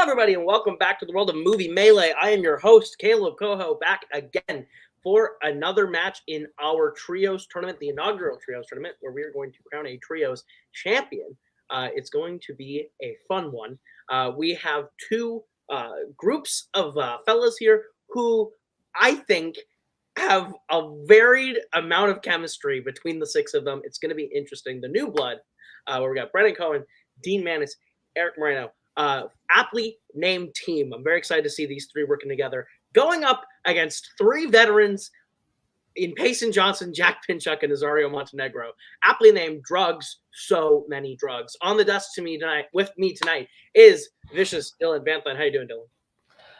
Hello, everybody, and welcome back to the world of Movie Melee. I am your host, Kaleb Koho, back again for another match in our Trios tournament, the inaugural Trios tournament, where we are going to crown a Trios champion. It's going to be a fun one. We have two groups of fellas here who I think have a varied amount of chemistry between the six of them. It's going to be interesting. The new blood, where we got Brennan Cohen, Dean Manis, Eric Moreno. Aptly named team. I'm very excited to see these three working together, going up against three veterans in Payson Johnson, Jack Menchaca, and Nazario Montenegro. Aptly named Drugs, so many drugs. On the desk with me tonight is Vicious Dylan Banthline. How you doing, Dylan?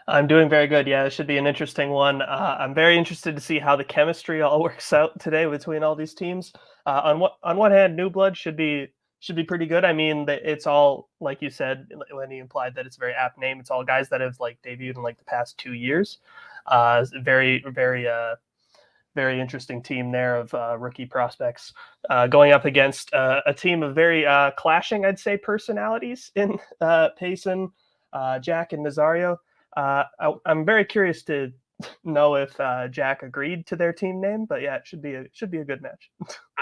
I'm doing very good. Yeah, it should be an interesting one. I'm very interested to see how the chemistry all works out today between all these teams. On one hand, New Blood should be pretty good. I mean, it's all, like you said when you implied that it's a very apt name. It's all guys that have debuted in the past 2 years. Very interesting team there of rookie prospects going up against a team of very clashing, I'd say, personalities in Payson, Jack, and Nazario. I'm very curious to know if Jack agreed to their team name, but yeah, it should be a good match.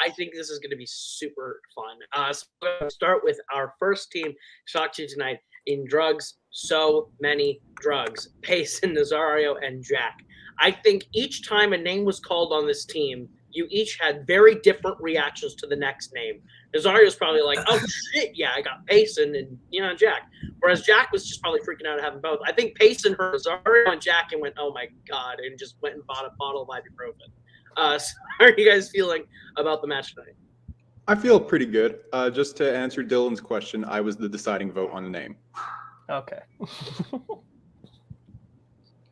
I think this is going to be super fun. So we're going to start with our first team shocked you tonight in Drugs, so many drugs. Payson, Nazario, and Jack. I think each time a name was called on this team, you each had very different reactions to the next name. Nazario's probably like, oh shit, yeah, I got Payson and Jack. Whereas Jack was just probably freaking out at having both. I think Payson heard Nazario and Jack and went, oh my god, and just went and bought a bottle of ibuprofen. So how are you guys feeling about the match tonight? I feel pretty good. Just to answer Dylan's question, I was the deciding vote on the name. Okay.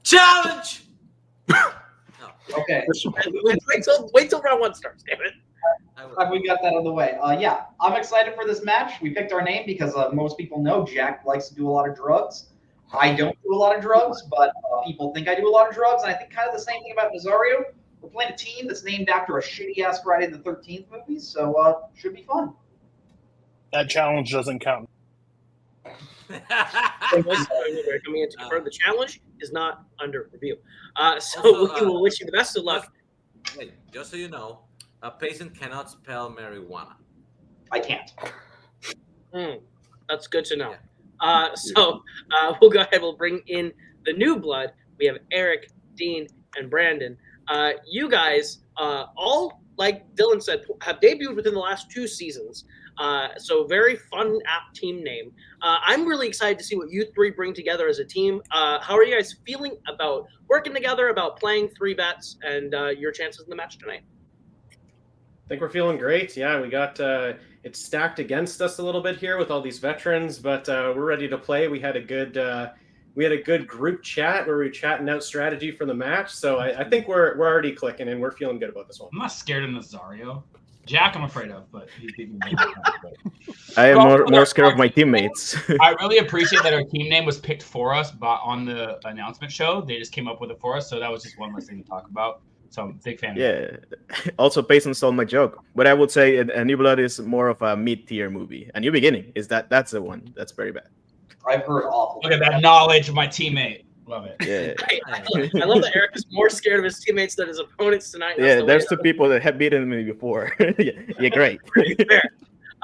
Challenge! Okay. Wait till round one starts, damn it. We got that out of the way. Yeah, I'm excited for this match. We picked our name because most people know Jack likes to do a lot of drugs. I don't do a lot of drugs, but people think I do a lot of drugs. And I think kind of the same thing about Nazario. We're playing a team that's named after a shitty-ass Friday the 13th movie, so should be fun. That challenge doesn't count. Coming in to confirm the challenge is not under review. So we will wish you the best of luck. Wait, just so you know, Payson cannot spell marijuana. I can't. That's good to know. Yeah. So we'll go ahead. We'll bring in the new blood. We have Eric, Dean, and Brandon. You guys all, like Dylan said, have debuted within the last 2 seasons. So very fun, apt team name. I'm really excited to see what you three bring together as a team. How are you guys feeling about working together, about playing 3 vets, and your chances in the match tonight? I think we're feeling great. Yeah, we got it's stacked against us a little bit here with all these veterans, but we're ready to play. We had a good group chat where we were chatting out strategy for the match. So I think we're already clicking and we're feeling good about this one. I'm not scared of Nazario. Jack, I'm afraid of, but he's beating me. I am more scared of my teammates. I really appreciate that our team name was picked for us on the announcement show. They just came up with it for us, so that was just one less thing to talk about. So I'm a big fan of it. Also, Payson stole my joke. But I would say A New Blood is more of a mid-tier movie. A New Beginning that's the one that's very bad. I've heard awful. Look at that knowledge of my teammate. Love it. Yeah. I love that Eric is more scared of his teammates than his opponents tonight. There's 2 people that have beaten me before. yeah, great. Fair.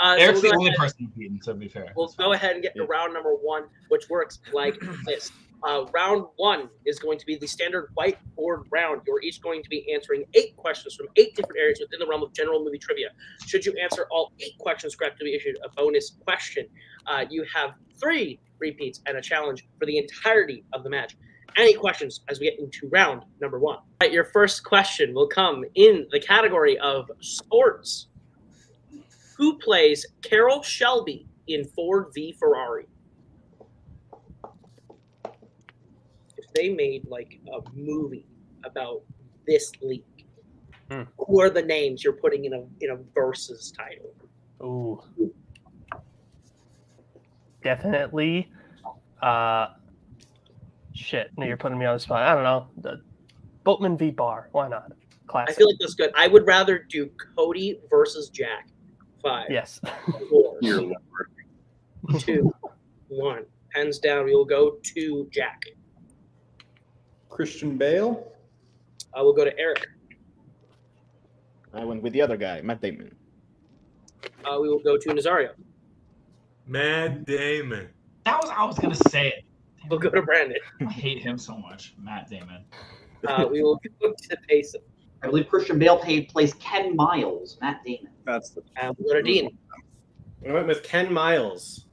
Eric's the only person beaten, so to be fair. We'll go ahead and get to round number 1, which works like this. Round 1 is going to be the standard whiteboard round. You're each going to be answering 8 questions from 8 different areas within the realm of general movie trivia. Should you answer all 8 questions correct, you'll be issued a bonus question. You have 3 repeats and a challenge for the entirety of the match. Any questions as we get into round number 1? Your first question will come in the category of sports. Who plays Carol Shelby in Ford v Ferrari? If they made a movie about this league, who are the names you're putting in a versus title? Ooh. Definitely. Shit. No, you're putting me on the spot. I don't know. The Boatman v. Barr. Why not? Classic. I feel like that's good. I would rather do Cody versus Jack. 5. Yes. 4. 2. 1. Hands down. We will go to Jack. Christian Bale. We'll go to Eric. I went with the other guy, Matt Damon. We will go to Nazario. Matt Damon. I was gonna say it. We'll go to Brandon. I hate him so much, Matt Damon. We will go to Payson. I believe Christian Bale plays Ken Miles. Matt Damon. That's the. We'll go to Dean. I went with Ken Miles.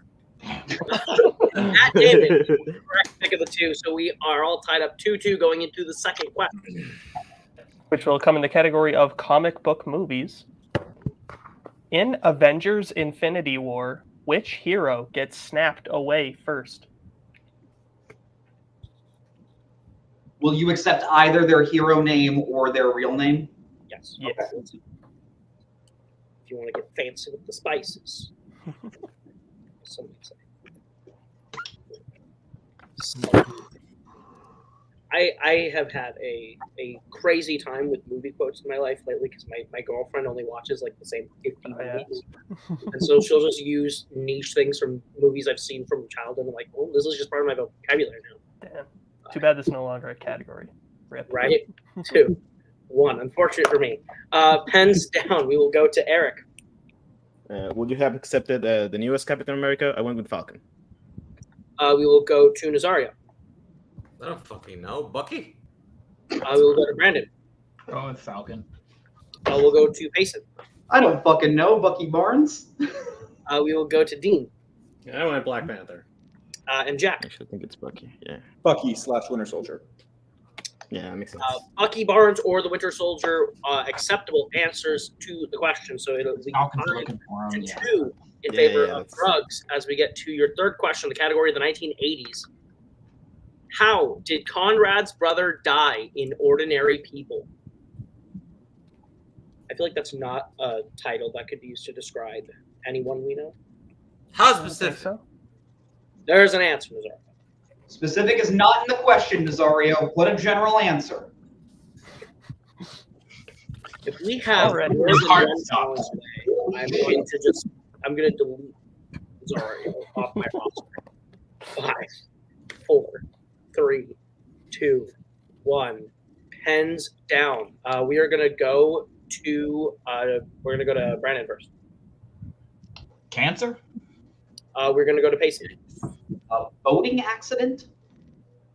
Matt Damon, correct pick of the two. So we are all tied up 2-2 going into the second question. Which will come in the category of comic book movies. In Avengers Infinity War, which hero gets snapped away first? Will you accept either their hero name or their real name? Yes. Yes. Okay. If you want to get fancy with the spices. Somebody say. I have had a crazy time with movie quotes in my life lately because my girlfriend only watches like the same 50 movies. And so she'll just use niche things from movies I've seen from childhood. I'm like, oh, this is just part of my vocabulary now. Damn. Too bad this is no longer a category. Rip. Right? 2-1. Unfortunate for me. Pens down. We will go to Eric. Would you have accepted the newest Captain America? I went with Falcon. We will go to Nazario. I don't fucking know. Bucky? We will go to Brandon. Go with Falcon. We'll go to Payson. I don't fucking know. Bucky Barnes. We will go to Dean. I went Black Panther. And Jack. I actually think it's Bucky. Yeah. Bucky / Winter Soldier. Yeah, that makes sense. Bucky Barnes or the Winter Soldier, acceptable answers to the question. So it'll be Falcon's looking for him. Yeah. 2 in Yeah, favor yeah, of that's- drugs as we get to your third question, the category of the 1980s. How did Conrad's brother die in Ordinary People? I feel like that's not a title that could be used to describe anyone we know. How I think specific? so. There's an answer, Nazario. Specific is not in the question, Nazario. Put a general answer. If we have Already. more than Hard one stop. challenge today, I'm going to delete Nazario off my roster. 5, 4, 3, 2, 1. Pens down. We are going to go to Brandon first. Cancer? We're going to go to Pacey. A boating accident?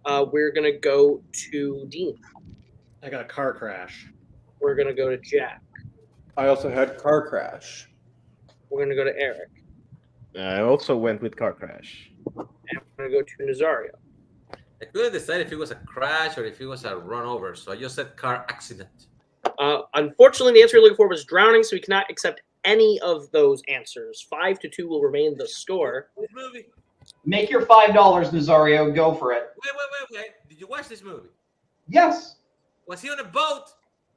We're going to go to Dean. I got a car crash. We're going to go to Jack. I also had car crash. We're going to go to Eric. I also went with car crash. And we're going to go to Nazario. I couldn't decide if it was a crash or if it was a run over, so I just said car accident. Unfortunately, the answer you're looking for was drowning, so we cannot accept any of those answers. 5-2 will remain the score. This movie. Make your $5, Nazario. Go for it. Wait. Did you watch this movie? Yes. Was he on a boat?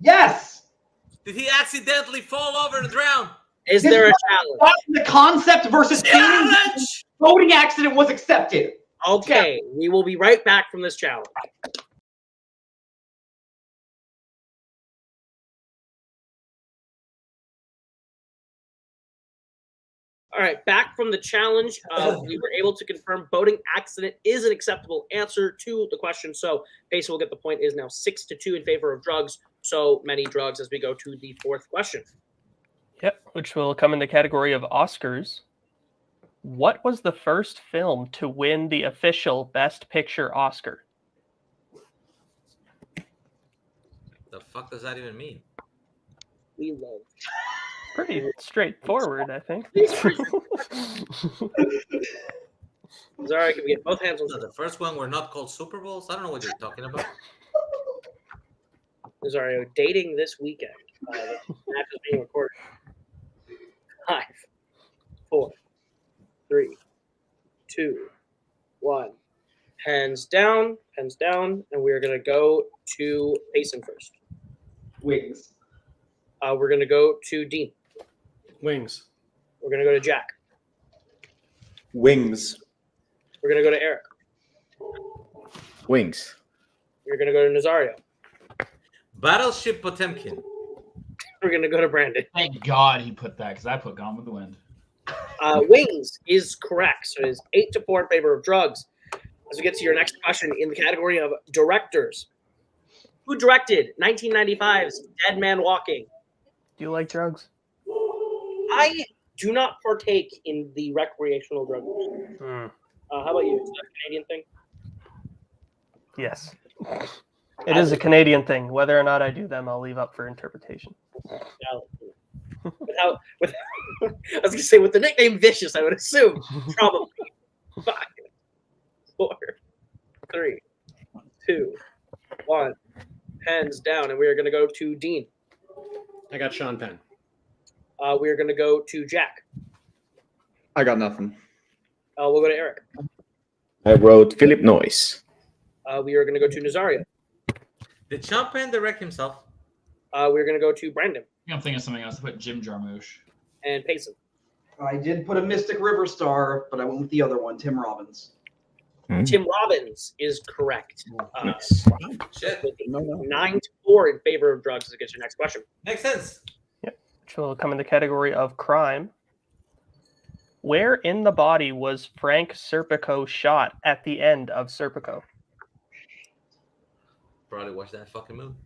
Yes. Did he accidentally fall over and drown? Is there a challenge? That's the concept versus painting. Challenge! Boating accident was accepted. Okay, we will be right back from this challenge. All right, back from the challenge. We were able to confirm boating accident is an acceptable answer to the question. So Pacey will get the point. It is now 6-2 in favor of drugs. So many drugs as we go to the fourth question. Yep, which will come in the category of Oscars. What was the first film to win the official Best Picture Oscar? The fuck does that even mean? We love. Pretty straightforward, I think. Sorry, can we get both hands on So the first one were not called Super Bowls? I don't know what you're talking about. Nazario dating this weekend. The match is being recorded. 5, 4, 3, 2, 1. Hands down, and we're gonna go to Payson first. Wings. We're gonna go to Dean. Wings. We're gonna go to Jack. Wings. We're gonna go to Eric. Wings. We're gonna go to Nazario. Battleship Potemkin. We're gonna go to Brandon. Thank God he put that because I put Gone with the Wind. Wings is correct. So it is 8-4 in favor of drugs. As we get to your next question in the category of directors. Who directed 1995's Dead Man Walking? Do you like drugs? I do not partake in the recreational drug. How about you? Is that a Canadian thing? Yes. It is a Canadian thing. Whether or not I do them, I'll leave up for interpretation. I was going to say, with the nickname Vicious, I would assume probably 5, 4, 3, 2, 1. Hands down, and we are going to go to Dean. I got Sean Penn. We are going to go to Jack. I got nothing. We'll go to Eric. I wrote Philip Noyce. We are going to go to Nazario. Did Sean Penn direct himself? We're going to go to Brandon. I'm thinking of something else. I put Jim Jarmusch. And Payson. I did put a Mystic River Star, but I went with the other one, Tim Robbins. Tim Robbins is correct. Nice. Shit. 9-4 in favor of drugs. As it gets your next question. Makes sense. Yep. Which will come in the category of crime. Where in the body was Frank Serpico shot at the end of Serpico? Probably watch that fucking movie.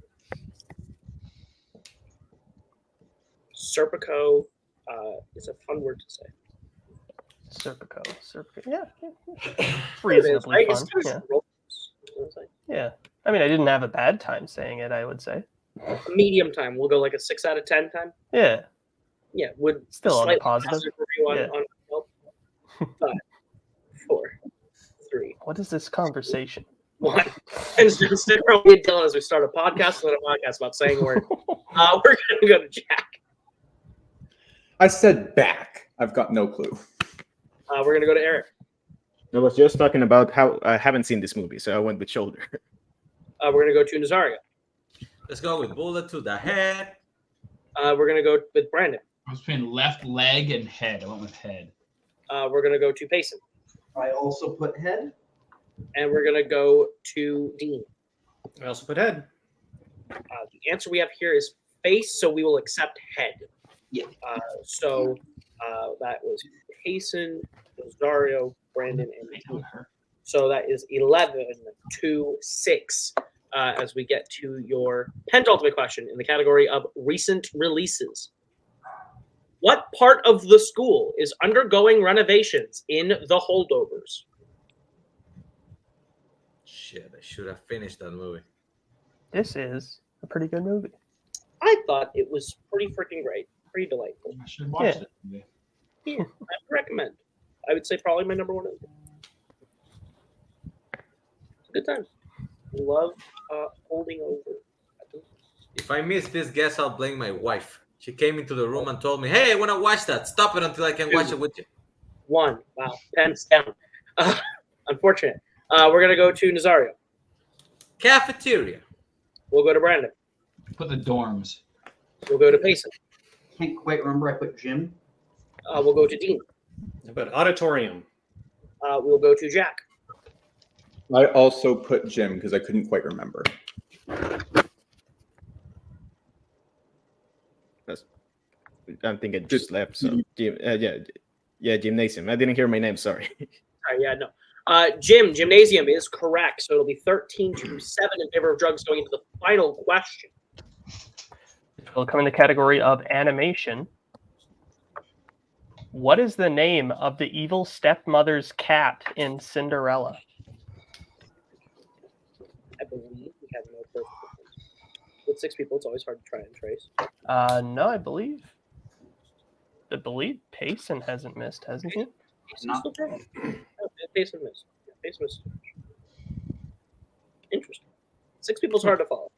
Serpico is a fun word to say. Serpico. Yeah. Reasonably fun. Yeah. I mean, I didn't have a bad time saying it, I would say. Medium time. We'll go like a 6 out of 10 time. Yeah. Yeah. Would still on the slightly positive. Review on, Yeah. on 5, 4, 3. What is this conversation? 1. And just stick around with Dylan as we start a podcast and a podcast about saying a word. We're going to go to Jack. I said back. I've got no clue. We're going to go to Eric. I was just talking about how I haven't seen this movie, so I went with shoulder. We're going to go to Nazario. Let's go with bullet to the head. We're going to go with Brandon. I was between left leg and head. I went with head. We're going to go to Payson. I also put head. And we're going to go to Dean. I also put head. The answer we have here is face, so we will accept head. Yeah. So that was Payson, Nazario, Brandon, and Dean. So that is 11-6 as we get to your penultimate question in the category of recent releases. What part of the school is undergoing renovations in The Holdovers? Shit, I should have finished that movie. This is a pretty good movie. I thought it was pretty freaking great. Pretty delightful. I should watch it. Yeah, I would recommend. I would say probably my number 1 movie. It's a good time. I love holding over. If I miss this guess, I'll blame my wife. She came into the room and told me, "Hey, I want to watch that. Stop it until I can watch it with you." 1. Wow. Pens down. Unfortunate. We're going to go to Nazario. Cafeteria. We'll go to Brandon. Put the dorms. We'll go to Payson. Can't quite remember. I put Jim. We'll go to Dean. I put auditorium. We'll go to Jack. I also put Jim because I couldn't quite remember. I'm thinking just left. So gymnasium. I didn't hear my name. Sorry. Yeah, no. Gymnasium is correct. So it'll be 13-7 in favor of drugs going into the final question. We'll come in the category of animation. What is the name of the evil stepmother's cat in Cinderella? I believe we have no perfect reference. With 6 people, it's always hard to try and trace. No, I believe Payson hasn't missed, hasn't he? Payson missed. Payson missed. Interesting. 6 people's hard to follow.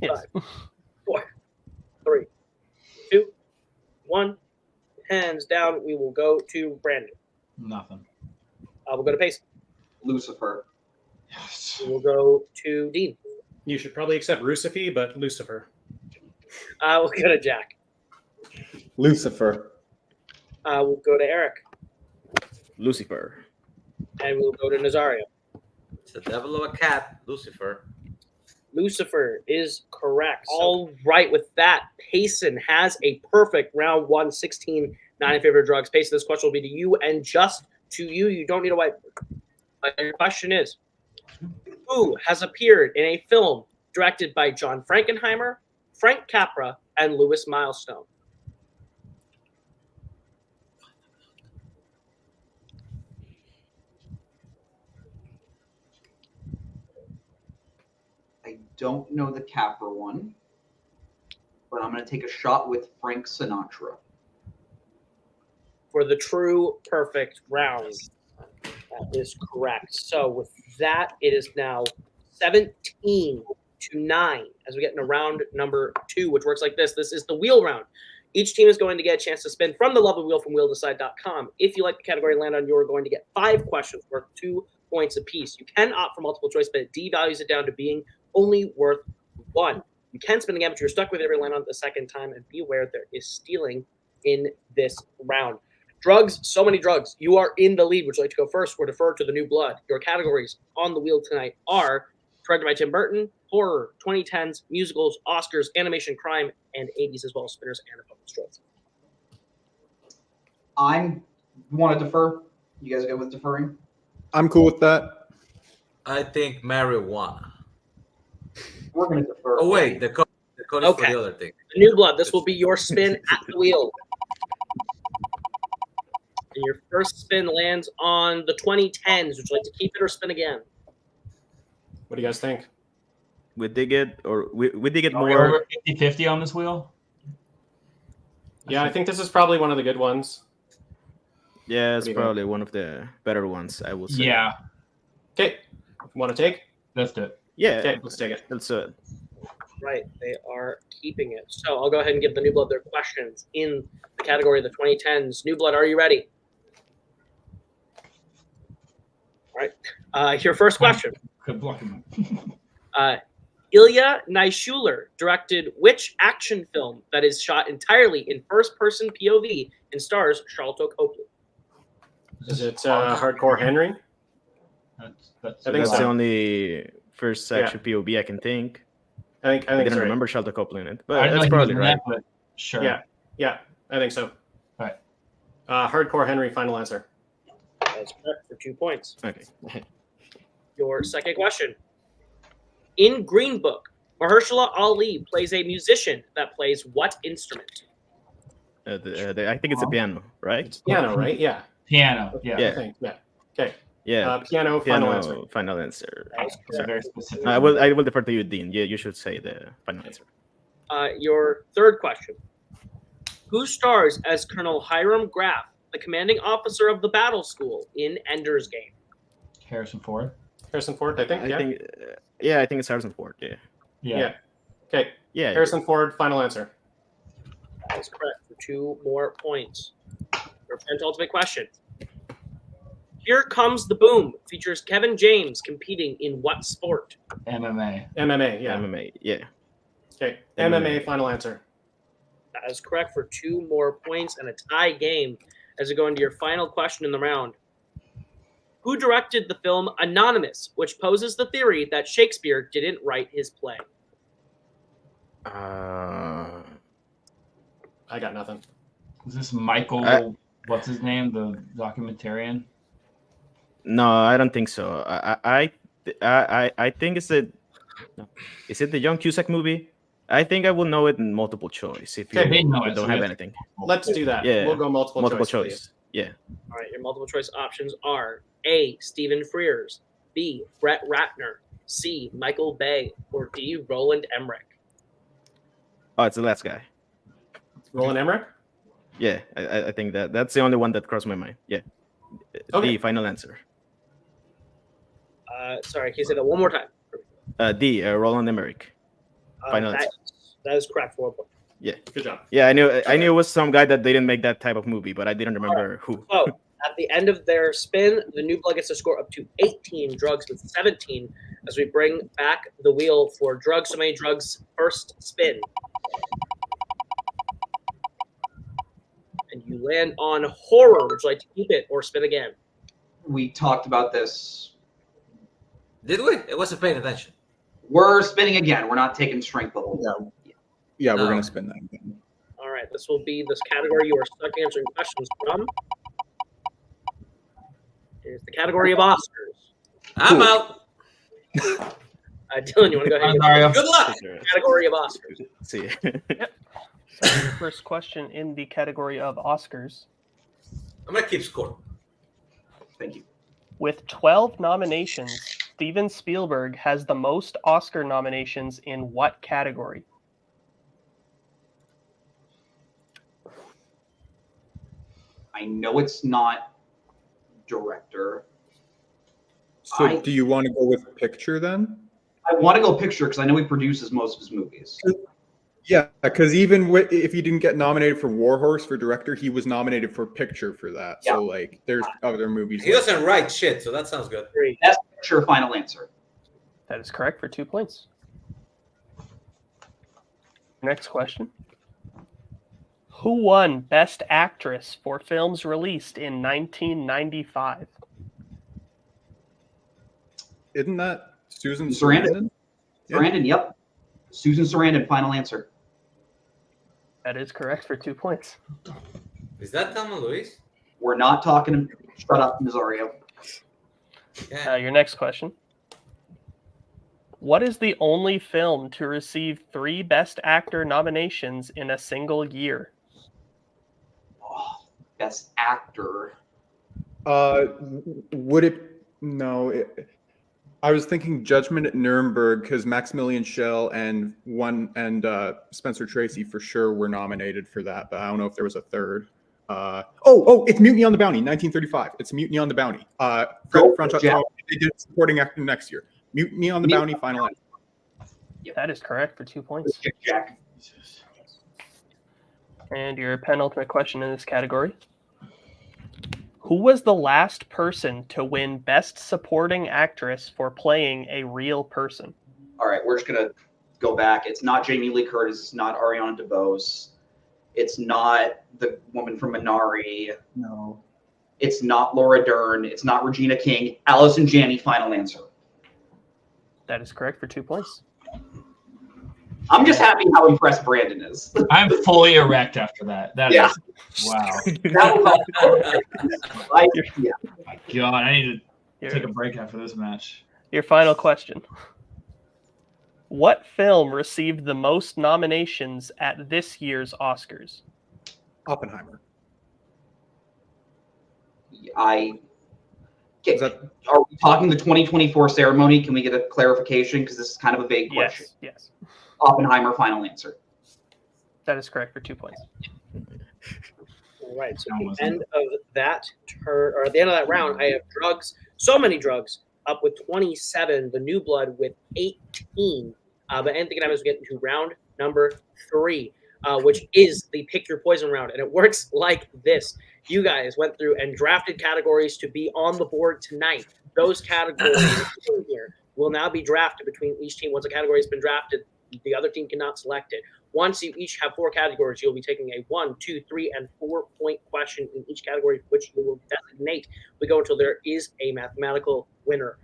Yes. 5, 4, 3, 2, 1. Hands down. We will go to Brandon. Nothing. We'll go to Payson. Lucifer. Yes. We will go to Dean. You should probably accept Rucifer, but Lucifer. We'll go to Jack. Lucifer. We'll go to Eric. Lucifer. And we'll go to Nazario. It's the devil of a cat, Lucifer. Lucifer is correct. All right, with that, Payson has a perfect round 1, 16 not in favor of drugs. Pace of this question will be to you and just to you. You don't need a whiteboard. But your question is, who has appeared in a film directed by John Frankenheimer, Frank Capra, and Louis Milestone? I don't know the Capra one, but I'm going to take a shot with Frank Sinatra. For the true perfect round. That is correct. So with that, it is now 17-9 as we get into round number 2, which works like this. This is the wheel round. Each team is going to get a chance to spin from the lovely wheel from wheeldecide.com. If you like the category land on, you're going to get 5 questions worth 2 points apiece. You can opt for multiple choice, but it devalues it down to being only worth 1. You can spin again, but you're stuck with every land on the second time, and be aware there is stealing in this round. Drugs, so many drugs. You are in the lead. Would you like to go first or defer to the new blood? Your categories on the wheel tonight are directed by Tim Burton, horror, 2010s, musicals, Oscars, animation, crime, and 80s, as well as spinners and opponent's choice. I want to defer. You guys good with deferring? I'm cool with that. I think marijuana. We're going to defer. Oh, wait. The code is for the other thing. The new blood. This will be your spin at the wheel. And your first spin lands on the 2010s. Would you like to keep it or spin again? What do you guys think? We did get Are we more. over 50-50 on this wheel? Yeah, I think this is probably one of the good ones. Yeah, What it's do you probably one of the better ones, I will say. Yeah. Okay. Want to take? Let's do it. Yeah. Okay, let's take it. Let's Right, they are keeping it. So I'll go ahead and give the new blood their questions in the category of the 2010s. New blood, are you ready? All right. Your first question. Good luck. Ilya Naishuller directed which action film that is shot entirely in first-person POV and stars Charlton Copley? Is it Hardcore Henry? I think that's so. the only first action POV I can think. I didn't right. remember Charlton Copley in it, I but didn't know that's he was probably in right. that, but sure. Yeah, I think so. All right. Hardcore Henry, final answer. That's correct for 2 points. Okay. Your second question. In Green Book, Mahershala Ali plays a musician that plays what instrument? I think it's a piano, right? It's piano, right? Yeah. Piano. Yeah. I think. Yeah. Okay. Yeah. Piano, final answer. Final answer. That's very specific. I will defer to you, Dean. Yeah, you should say the final answer. Your third question. Who stars as Colonel Hiram Graff, the commanding officer of the battle school in Ender's Game? Harrison Ford. Harrison Ford, I think. I think it's Harrison Ford. Yeah. Okay. Yeah. Harrison Ford, final answer. That is correct for 2 more points. Your penultimate question. Here Comes the Boom features Kevin James competing in what sport? MMA. MMA, yeah. MMA, yeah. Okay. MMA, final answer. That is correct for 2 more points and a tie game as we go into your final question in the round. Who directed the film Anonymous, which poses the theory that Shakespeare didn't write his play? I got nothing. Is this Michael? What's his name? The documentarian? No, I don't think so. I think is it the John Cusack movie? I think I will know it in multiple choice if you don't have anything. Let's do that. Yeah, we'll go multiple choice. Yeah. All right, your multiple choice options are A, Stephen Frears, B, Brett Ratner, C, Michael Bay, or D, Roland Emmerich. Oh, it's the last guy. Roland Emmerich? Yeah, I think that's the only one that crossed my mind. Yeah. Okay. D, final answer. Sorry, can you say that one more time? D, Roland Emmerich. Final answer. That is correct for 1 point. Yeah. Good job. Yeah, I knew it was some guy that didn't make that type of movie, but I didn't remember who. So at the end of their spin, the new blood gets to score up to 18, drugs with 17, as we bring back the wheel for drugs. So many drugs first spin. And you land on horror. Would you like to keep it or spin again? We talked about this. Did we? I wasn't paying attention. We're spinning again. We're not taking strength the whole time. Yeah, we're going to spin that again. All right, This will be this category you are stuck answering questions from. Here's the category of Oscars. I'm out. Dylan, you want to go ahead? Mario. Good luck. Category of Oscars. See. First question in the category of Oscars. I'm gonna keep score. Thank you. With 12 nominations, Steven Spielberg has the most Oscar nominations in what category? I know it's not director. So do you want to go with picture then? I want to go picture because I know he produces most of his movies. Yeah, because even if he didn't get nominated for War Horse for director, he was nominated for picture for that. Yeah. So like, there's other movies. He doesn't write shit, so that sounds good. That's picture. Final answer. That is correct for 2 points. Next question. Who won Best Actress for films released in 1995? Isn't that Susan Sarandon? Yeah. Sarandon, yep. Susan Sarandon, final answer. That is correct for 2 points. Is that Thelma Louise? We're not talking. Shut up, Nazario. Yeah. Your next question. What is the only film to receive 3 Best Actor nominations in a single year? Oh, best actor. Would it? No. I was thinking Judgment at Nuremberg because Maximilian Schell and Spencer Tracy for sure were nominated for that, but I don't know if there was a third. It's Mutiny on the Bounty, 1935. It's Mutiny on the Bounty. They did supporting actor next year. Mutiny on the Bounty, final answer. That is correct for 2 points. Jack. And your penultimate question in this category. Who was the last person to win Best Supporting Actress for playing a real person? All right, we're just gonna go back. It's not Jamie Lee Curtis. It's not Ariana DeBose. It's not the woman from Minari. No. It's not Laura Dern. It's not Regina King. Allison Janney, final answer. That is correct for 2 points. I'm just happy how impressed Brandon is. I'm fully erect after that. That Yeah. is wow. Yeah. My God, I need to Your, take a break after this match. your final question. What film received the most nominations at this year's Oscars? Oppenheimer. Is that, are we talking the 2024 ceremony? Can we get a clarification? Because this is kind of a vague question. Yes. Oppenheimer, final answer. That is correct for 2 points. All right. So at the end of that at the end of that round, I have drugs. So many drugs. Up with 27. The New Blood with 18. But Anthony and I was getting to round number 3, which is the Pick Your Poison round, and it works like this. You guys went through and drafted categories to be on the board tonight. Those categories here will now be drafted between each team. Once a category has been drafted, the other team cannot select it. Once you each have 4 categories, you'll be taking a 1, 2, 3, and 4 point question in each category, which you will designate. We go until there is a mathematical winner,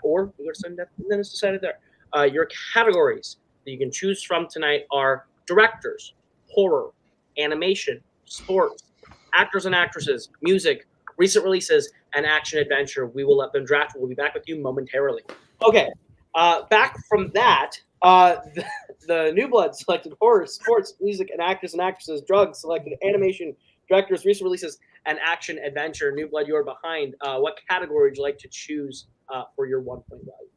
or we go to sudden death, and then it's decided there. Your categories that you can choose from tonight are directors, horror, animation, sports, actors and actresses, music, recent releases, and action adventure. We will let them draft. We'll be back with you momentarily. Okay, back from that, the New Blood selected horror, sports, music, and actors and actresses. Drugs selected animation, directors, recent releases, and action adventure. New Blood, you're behind. What category would you like to choose for your 1 point value?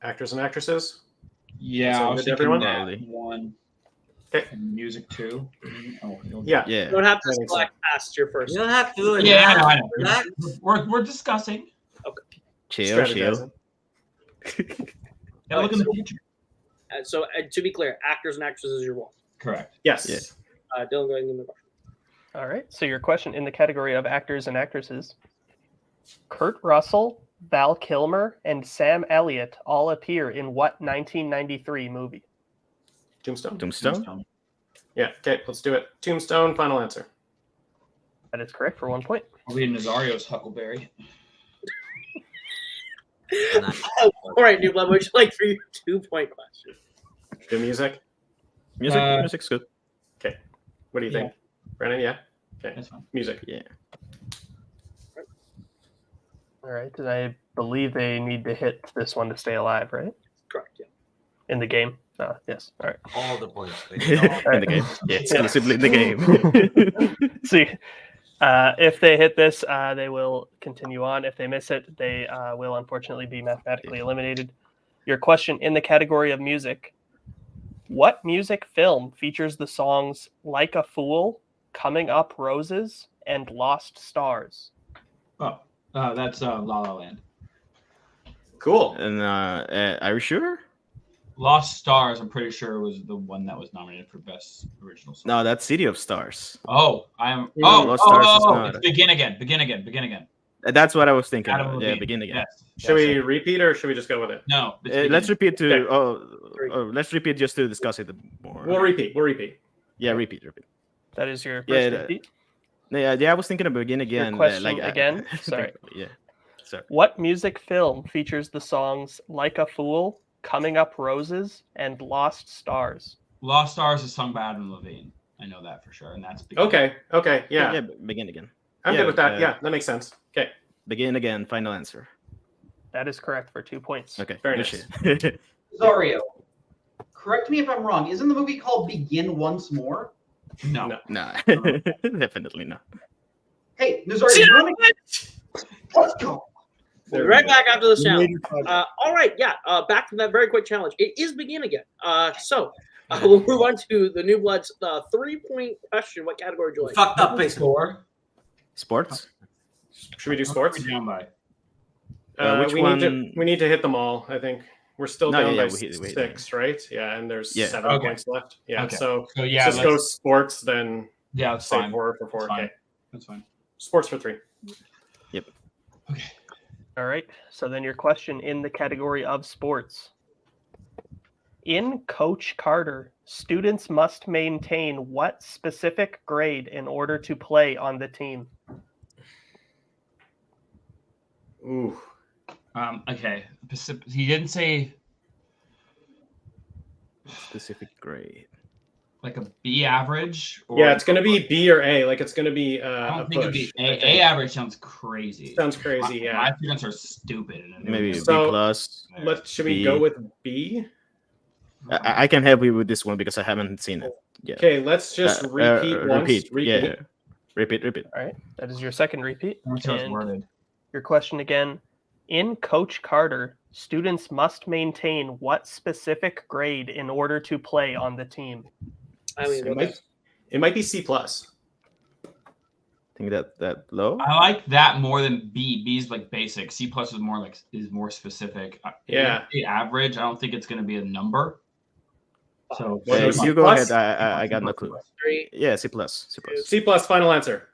Actors and actresses? Yeah, I was thinking everyone? that one. Okay. And music too. Oh, Yeah. Yeah. You don't have to select past your first. You don't have to do it. Yeah, now. I know. We're discussing. Chill. Strategizing. Yeah, look in the future. So to be clear, actors and actresses is your one. Correct. Yes. Yeah. Dylan, go ahead and give me the question. All right. So your question in the category of actors and actresses. Kurt Russell, Val Kilmer, and Sam Elliott all appear in what 1993 movie? Tombstone? Yeah. Okay, let's do it. Tombstone, final answer. That is correct for 1 point. I'll be Nazario's Huckleberry. All right, New Blood, what would you like for your 2 point question? Good music? Music's good. What do you think, Brennan? Yeah. Okay. That's fine. Music. Yeah. All right. And I believe they need to hit this one to stay alive, right? Correct. Yeah. In the game. Yes. All right. All the points. In the game. Yeah, exclusively in the game. See, if they hit this, they will continue on. If they miss it, they will unfortunately be mathematically eliminated. Your question in the category of music. What music film features the songs Like a Fool, Coming Up Roses, and Lost Stars? Oh, that's La La Land. Cool. And are you sure? Lost Stars, I'm pretty sure, was the one that was nominated for Best Original Song. No, that's City of Stars. Oh, I am. Lost Stars is not. It's Begin Again. That's what I was thinking. Adam Of. Levine. Yeah, begin again. Yes. Should we repeat or should we just go with it? No. it's Let's Begin. repeat to. Okay. Let's repeat just to discuss it more. We'll repeat. Yeah, repeat. That is your first Yeah, repeat. Yeah, I was thinking of begin again. Your question again? Sorry. Yeah. Sorry. What music film features the songs Like a Fool, Coming Up Roses, and Lost Stars? Lost Stars is sung by Adam Levine. I know that for sure, and that's Begin. Okay. Yeah. Yeah, begin again. I'm good with that. Yeah, that makes sense. Okay. Begin again. Final answer. That is correct for 2 points. Okay. Very good nice. shit. Zario, correct me if I'm wrong. Isn't the movie called Begin Once More? No. Nah, definitely not. Hey, Nazario, let's go. We'll be right back after this challenge. All right, yeah. Back from that very quick challenge. It is Begin Again. So we'll move on to the New Bloods 3-point question. What category do you like? Fucked up baseball. Sports. Should we do sports? Down by. Which we one? We need to hit them all. I think we're still No, down yeah, by we hit- 6, right? Yeah, and there's Yeah. 7 Okay. points left. Yeah. Okay. So So yeah, just go let's- sports, then yeah, that's say fine. 4 for 4. That's fine. Okay. That's fine. Sports for 3. Okay. All right. So then your question in the category of sports. In Coach Carter, students must maintain what specific grade in order to play on the team? Ooh. Okay. He didn't say Specific grade. like a B average. Or Yeah, it's going to be B or A. Like it's going to be I a don't think it'd push. be I A. think. A average sounds crazy. Sounds crazy. My Yeah. students are stupid. Maybe So- B plus. Should we B. go with B? I can help you with this one because I haven't seen it. Yeah. Okay, let's just repeat once. Repeat. Yeah. Repeat. All right. That is your second repeat. I'm sure it's And worded. your question again. In Coach Carter, students must maintain what specific grade in order to play on the team? I mean, It might be C plus. Think that low. I like that more than B. B is like basic. C plus is more specific. Yeah. The average. I don't think it's going to be a number. So Well, You go plus? ahead. I got no clue. 3. Yeah, C plus. C plus. C plus. Final answer.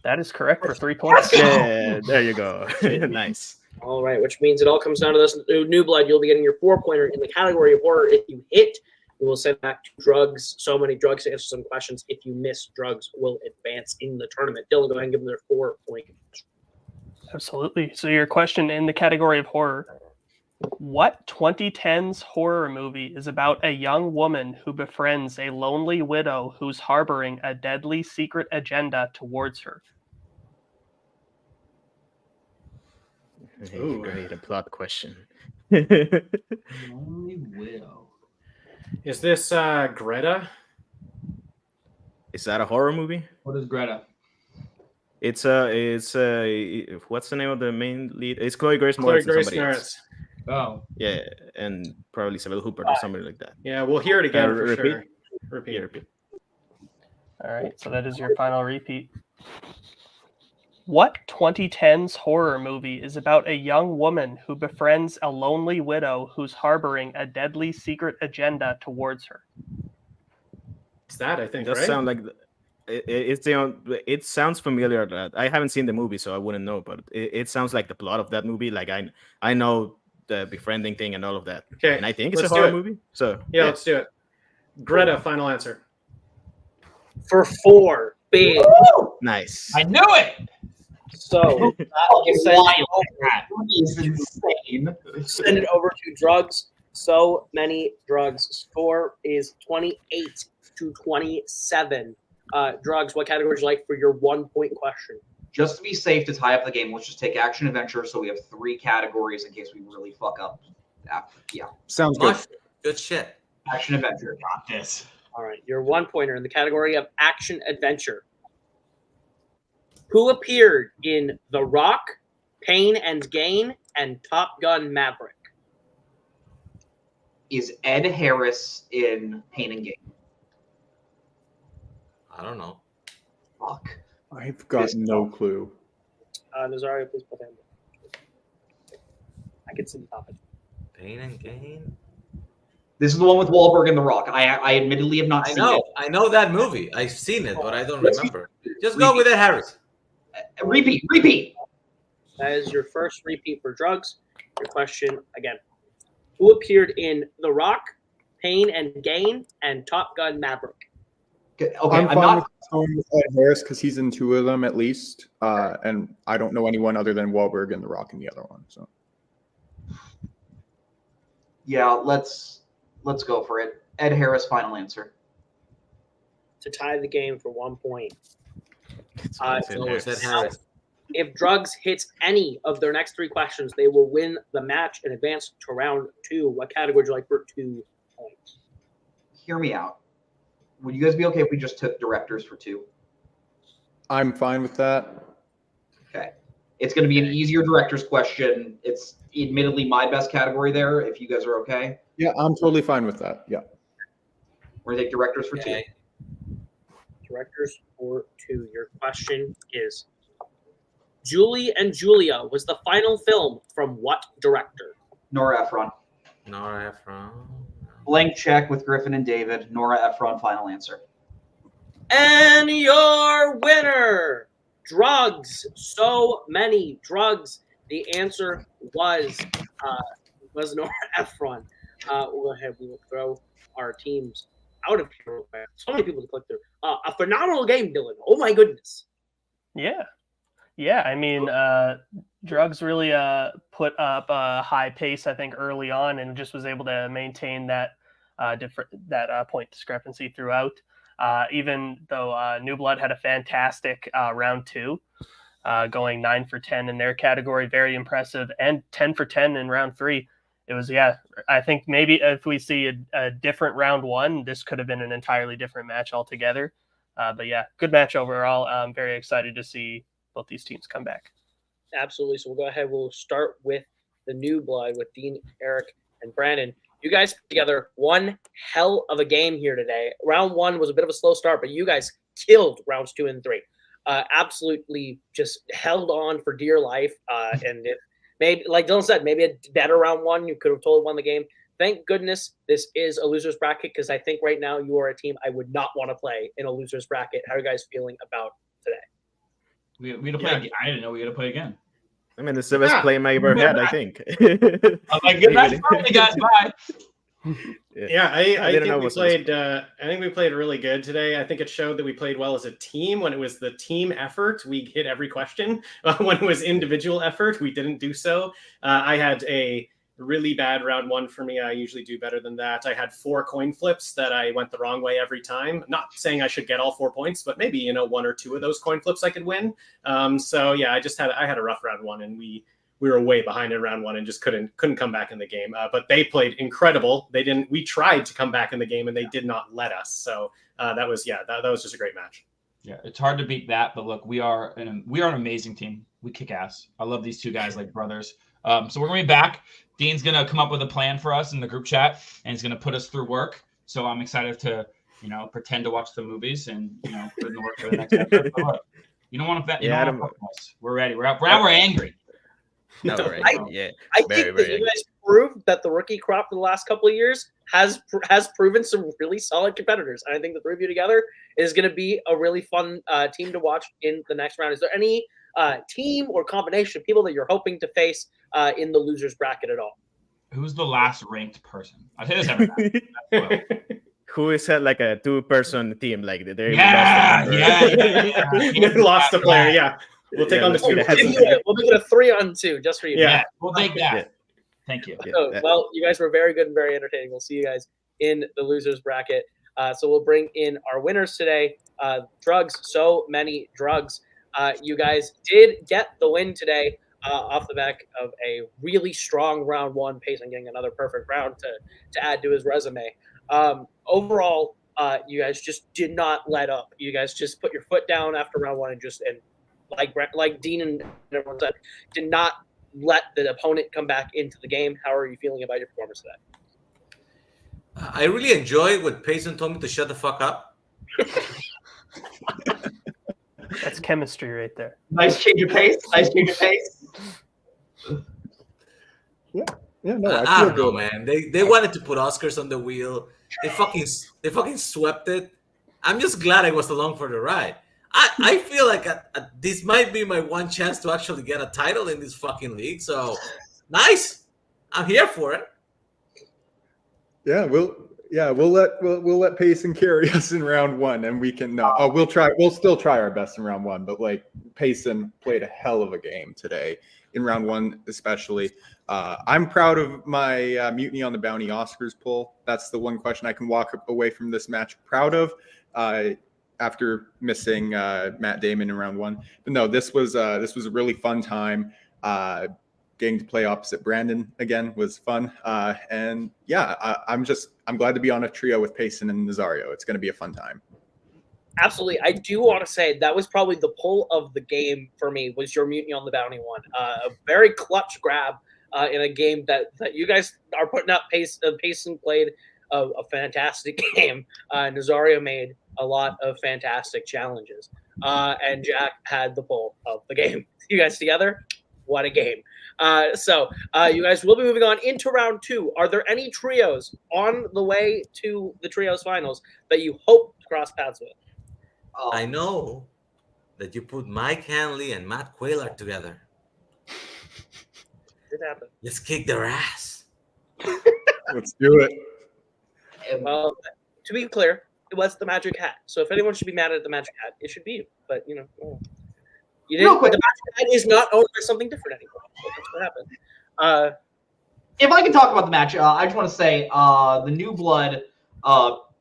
That is correct for 3 points. Yeah, there you go. Nice. All right, which means it all comes down to this. New Blood, you'll be getting your 4-pointer in the category of horror. If you hit, you will send back 2 drugs. So many drugs to answer some questions. If you miss, drugs will advance in the tournament. Dylan, go ahead and give them their 4-point. Absolutely. So your question in the category of horror. What 2010s horror movie is about a young woman who befriends a lonely widow who's harboring a deadly secret agenda towards her? Ooh. Great, a plot question. Lonely Widow. Is this Greta? Is that a horror movie? What is Greta? It's what's the name of the main lead? It's Chloe Grace Chloe Moretz and Grace somebody else. Moretz. Oh, Yeah, and probably Isabel Hooper or somebing like that. Yeah, we'll hear it again for repeat? sure. Repeat. Yeah, repeat. All right. So that is your final repeat. What 2010s horror movie is about a young woman who befriends a lonely widow who's harboring a deadly secret agenda towards her? It's that, I think, It does right? sound like it sounds familiar. That I haven't seen the movie, so I wouldn't know. But it sounds like the plot of that movie. Like I know the befriending thing and all of that. Okay, And I think it's let's a do horror it. movie. So Yeah, let's do it. Greta, final answer. For 4, big. nice. I knew it. So I'll Is insane. send it over to drugs. So many drugs. Score is 28-27 Drugs, what category would you like for your 1 point question? Just to be safe to tie up the game, let's just take action adventure. So we have 3 categories in case we really fuck up. Yeah. Sounds good. Good shit. Action adventure. Got this. All right, your 1 pointer in the category of action adventure. Who appeared in The Rock, Pain and Gain, and Top Gun Maverick? Is Ed Harris in Pain and Gain? I don't know. Fuck. I've got no clue. Nazario, please put in. I can see the topic. Pain and Gain? This is the one with Wahlberg and The Rock. I admittedly have not seen it. I know that movie. I've seen it, but I don't remember. Just go with Ed Harris. Repeat. That is your first repeat for Drugs. Your question again. Who appeared in The Rock, Pain and Gain, and Top Gun Maverick? Okay, I'm fine with going with Ed Harris because he's in 2 of them at least, and I don't know anyone other than Wahlberg and The Rock in the other one. So yeah, let's go for it. Ed Harris, final answer. To tie the game for 1 point. Ed Harris. If Drugs hits any of their next 3 questions, they will win the match and advance to round 2. What category would you like for 2 points? Hear me out. Would you guys be okay if we just took directors for 2? I'm fine with that. Okay. It's going to be an easier director's question. It's admittedly my best category there, if you guys are okay. Yeah, I'm totally fine with that. Yeah. We're going to take directors for 2. Directors for 2. Your question is, Julie and Julia was the final film from what director? Nora Ephron. Nora Ephron. Blank check with Griffin and David. Nora Ephron, final answer. And your winner, Drugs. So many drugs. The answer was Nora Ephron. We'll go ahead. We will throw our teams out of here. So many people to click through. A phenomenal game, Dylan. Oh my goodness. Yeah. I mean, Drugs really put up a high pace, I think, early on, and just was able to maintain that point discrepancy throughout. Even though New Blood had a fantastic round 2, going 9 for 10 in their category, very impressive, and 10 for 10 in round 3. It was, I think maybe if we see a different round 1, this could have been an entirely different match altogether. But yeah, good match overall. I'm very excited to see both these teams come back. Absolutely. So we'll go ahead. We'll start with the New Blood with Dean, Eric, and Brandon. You guys put together one hell of a game here today. Round 1 was a bit of a slow start, but you guys killed rounds 2 and 3. Absolutely just held on for dear life. And if maybe, like Dylan said, maybe a better round 1, you could have totally won the game. Thank goodness this is a loser's bracket, because I think right now you are a team I would not want to play in a loser's bracket. How are you guys feeling about today? We had to play again. I didn't know we had to play again. I mean, it's the best play I ever had, I think. I'm like, good night, guys. Bye. Yeah, I think we played. I think we played really good today. I think it showed that we played well as a team. When it was the team effort, we hit every question. When it was individual effort, we didn't do so. I had a really bad round 1 for me. I usually do better than that. I had 4 coin flips that I went the wrong way every time. Not saying I should get all 4 points, but maybe 1 or 2 of those coin flips I could win. So yeah, I had a rough round 1, and we were way behind in round 1 and just couldn't come back in the game. But they played incredible. We tried to come back in the game, and they did not let us. So that was just a great match. Yeah, it's hard to beat that. But look, we are an amazing team. We kick ass. I love these 2 guys like brothers. So we're gonna be back. Dean's gonna come up with a plan for us in the group chat, and he's gonna put us through work. So I'm excited to, pretend to watch the movies and put in the work for the next episode. You don't want to bet. We're ready. We're angry. No, right. I think that you guys proved that the rookie crop for the last couple of years has proven some really solid competitors. And I think the 3 of you together is going to be a really fun team to watch in the next round. Is there any team or combination of people that you're hoping to face in the losers bracket at all? Who's the last ranked person? I say this every time. Who is like a 2-person team? Like they lost a player. Yeah, we'll take on the 2. We'll make it a 3-on-2 just for you. Yeah, we'll take that. Yeah. Thank you. So, well, you guys were very good and very entertaining. We'll see you guys in the losers bracket. So we'll bring in our winners today. Drugs, so many drugs. You guys did get the win today off the back of a really strong round one. Payson getting another perfect round to add to his resume. Overall, you guys just did not let up. You guys just put your foot down after round one and like Dean and everyone said, did not let the opponent come back into the game. How are you feeling about your performance today? I really enjoyed what Payson told me to shut the fuck up. That's chemistry right there. Nice change of pace. Yeah, no, I don't know, man. They wanted to put Oscars on the wheel. They fucking swept it. I'm just glad I was along for the ride. I feel like this might be my one chance to actually get a title in this fucking league. So nice. I'm here for it. Yeah, we'll let Payson carry us in round one, and we can. We'll still try our best in round one, but like Payson played a hell of a game today in round one, especially. I'm proud of my Mutiny on the Bounty Oscars poll. That's the one question I can walk away from this match proud of. After missing Matt Damon in round one, but no, this was a really fun time. Getting to play opposite Brandon again was fun. And yeah, I'm glad to be on a trio with Payson and Nazario. It's going to be a fun time. Absolutely. I do want to say that was probably the pull of the game for me was your Mutiny on the Bounty one. A very clutch grab in a game that you guys are putting up. Payson played a fantastic game. Nazario made a lot of fantastic challenges. And Jack had the pull of the game. You guys together? What a game. So you guys will be moving on into round two. Are there any trios on the way to the trios finals that you hope to cross paths with? I know that you put Mike Hanley and Matt Quaylard together. Did happen. Let's kick their ass. Let's do it. Well, to be clear, it was the Magic Hat. So if anyone should be mad at the Magic Hat, it should be you. But you know, you didn't. The Magic Hat is not owned by something different anymore. So that's what happened. If I can talk about the match, I just want to say the New Blood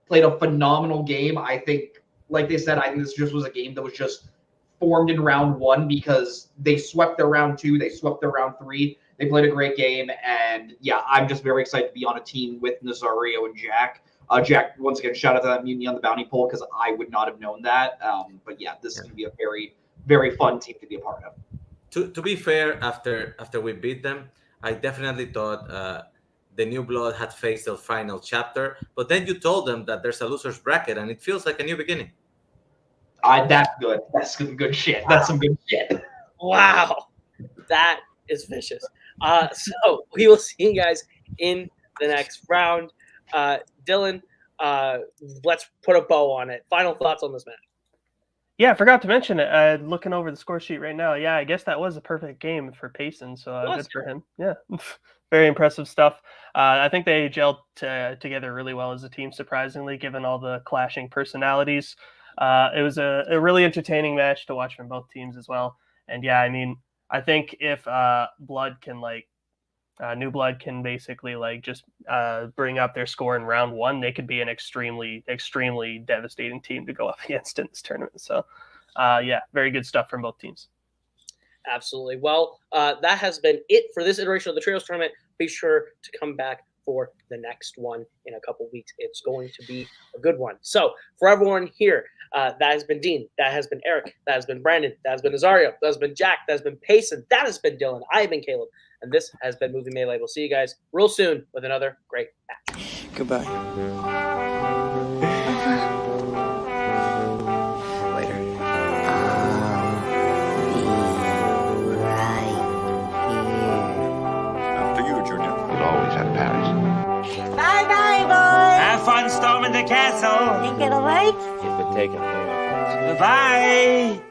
played a phenomenal game. I think, like they said, I think this just was a game that was just formed in round one because they swept their round two, they swept their round three. They played a great game, and yeah, I'm just very excited to be on a team with Nazario and Jack. Jack, once again, shout out to that Mutiny on the Bounty poll because I would not have known that. But yeah, this is going to be a very, very fun team to be a part of. To be fair, after we beat them, I definitely thought the New Blood had faced the final chapter. But then you told them that there's a loser's bracket, and it feels like a new beginning. That's good. That's some good shit. That's some good shit. Wow, that is vicious. So we will see you guys in the next round. Dylan, let's put a bow on it. Final thoughts on this match. Yeah, I forgot to mention it. Looking over the score sheet right now. Yeah, I guess that was a perfect game for Payson. So good for him. Yeah, very impressive stuff. I think they gelled together really well as a team, surprisingly, given all the clashing personalities. It was a really entertaining match to watch from both teams as well. And yeah, I mean, I think if Blood can New Blood can basically just bring up their score in round one, they could be an extremely, extremely devastating team to go up against in this tournament. So yeah, very good stuff from both teams. Absolutely. Well, that has been it for this iteration of the Trios Tournament. Be sure to come back for the next one in a couple weeks. It's going to be a good one. So for everyone here, that has been Dean, that has been Eric, that has been Brandon, that has been Nazario, that has been Jack, that has been Payson, that has been Dylan, I have been Caleb, and this has been Movie Melee. We'll see you guys real soon with another great match. Goodbye. Later. After you, Junior. You'll always have Paris. Bye-bye, boys. Have fun storming the castle. Think it'll work? If it taken. Bye-bye.